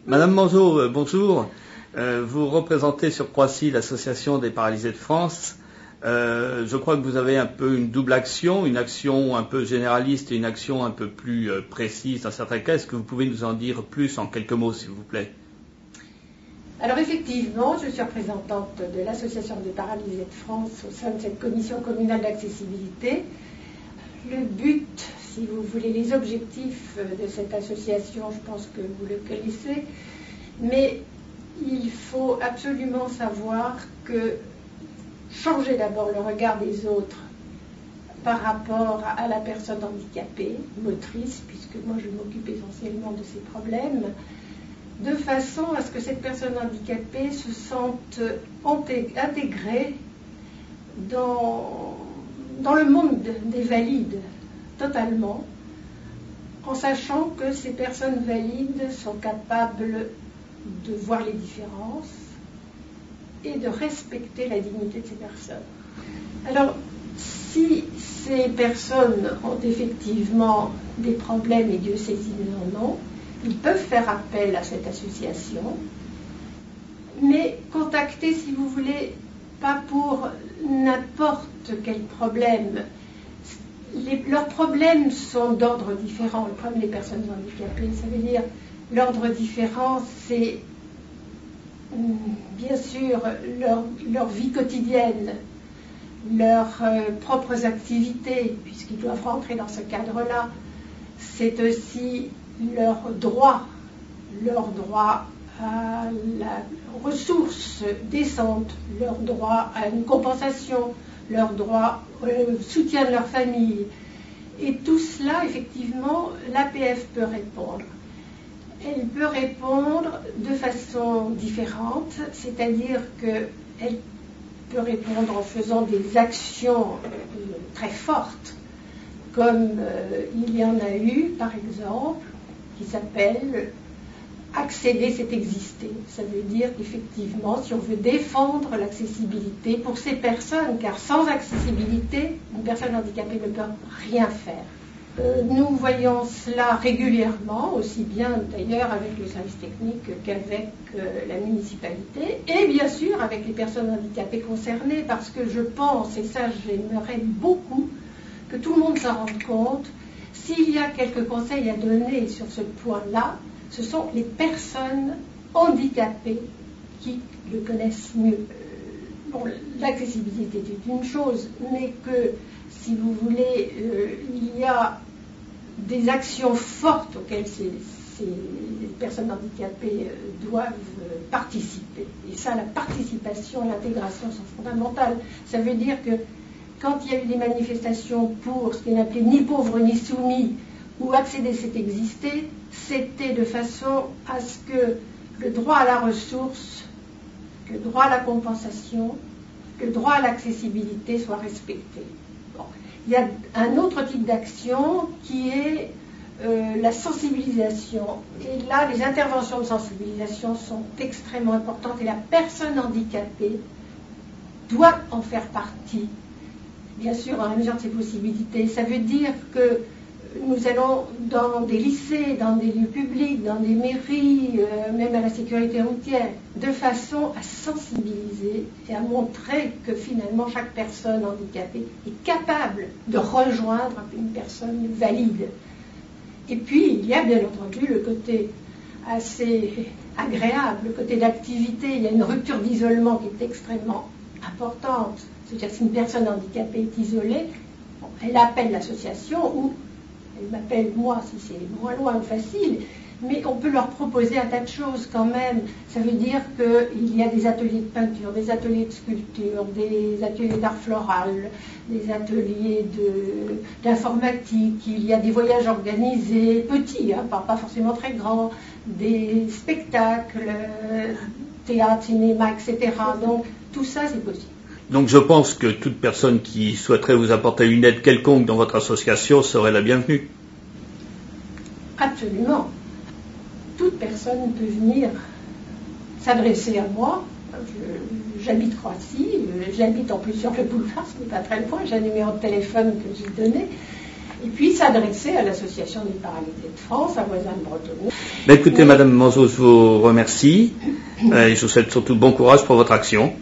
Madame Mangeot, bonjour. Vous représentez sur Croissy l'association des paralysés de France. Je crois que vous avez un peu une double action, une action un peu généraliste et une action un peu plus précise dans certains cas. Est-ce que vous pouvez nous en dire plus en quelques mots, s'il vous plaît? Alors effectivement, je suis représentante de l'association des paralysés de France au sein de cette commission communale d'accessibilité. Le but, si vous voulez, les objectifs de cette association, je pense que vous le connaissez, mais il faut absolument savoir que changer d'abord le regard des autres par rapport à la personne handicapée, motrice, puisque moi je m'occupe essentiellement de ces problèmes, de façon à ce que cette personne handicapée se sente intégrée dans le monde des valides, totalement, en sachant que ces personnes valides sont capables de voir les différences et de respecter la dignité de ces personnes. Alors, si ces personnes ont effectivement des problèmes, et Dieu sait s'ils en ont, ils peuvent faire appel à cette association, mais contacter, si vous voulez, pas pour n'importe quel problème. Leurs problèmes sont d'ordre différent. Le problème des personnes handicapées, ça veut dire l'ordre différent, c'est bien sûr leur vie quotidienne, leurs propres activités, puisqu'ils doivent rentrer dans ce cadre-là. C'est aussi leurs droits à la ressource décente, leur droit à une compensation, leur droit au soutien de leur famille. Et tout cela, effectivement, l'APF peut répondre. Elle peut répondre de façon différente, c'est-à-dire qu'elle peut répondre en faisant des actions très fortes, comme il y en a eu, par exemple, qui s'appelle « Accéder, c'est exister ». Ça veut dire qu'effectivement, si on veut défendre l'accessibilité pour ces personnes, car sans accessibilité, une personne handicapée ne peut rien faire. Nous voyons cela régulièrement, aussi bien d'ailleurs avec le service technique qu'avec la municipalité, et bien sûr avec les personnes handicapées concernées, parce que je pense, et ça j'aimerais beaucoup, que tout le monde s'en rende compte. S'il y a quelques conseils à donner sur ce point-là, ce sont les personnes handicapées qui le connaissent mieux. Bon, l'accessibilité est une chose, mais que, si vous voulez, il y a des actions fortes auxquelles ces personnes handicapées doivent participer. Et ça, la participation et l'intégration sont fondamentales. Ça veut dire que quand il y a eu des manifestations pour ce qu'on appelait ni pauvre ni soumis, où accéder c'est exister, c'était de façon à ce que le droit à la ressource, que le droit à la compensation, que le droit à l'accessibilité soit respecté. Bon. Il y a un autre type d'action qui est la sensibilisation. Et là, les interventions de sensibilisation sont extrêmement importantes et la personne handicapée doit en faire partie. Bien sûr, à la mesure de ses possibilités. Ça veut dire que nous allons dans des lycées, dans des lieux publics, dans des mairies, même à la sécurité routière, de façon à sensibiliser et à montrer que finalement chaque personne handicapée est capable de rejoindre une personne valide. Et puis, il y a bien entendu le côté assez agréable, le côté d'activité. Il y a une rupture d'isolement qui est extrêmement importante. C'est-à-dire que si une personne handicapée est isolée, bon, elle appelle l'association ou elle m'appelle moi si c'est moins loin ou facile, mais on peut leur proposer un tas de choses quand même. Ça veut dire qu'il y a des ateliers de peinture, des ateliers de sculpture, des ateliers d'art floral, des ateliers d'informatique, il y a des voyages organisés, petits, hein, pas forcément très grands, des spectacles, théâtre, cinéma, etc. Donc tout ça c'est possible. Donc je pense que toute personne qui souhaiterait vous apporter une aide quelconque dans votre association serait la bienvenue. Absolument. Toute personne peut venir s'adresser à moi. J'habite Croissy, j'habite en plus sur le boulevard, ce n'est pas très loin, j'ai un numéro de téléphone que j'ai donné. et puis s'adresser à l'Association des paralysés de France, à Voisins-le-Bretonneux. Écoutez, Madame Manzot, je vous remercie et je vous souhaite surtout bon courage pour votre action.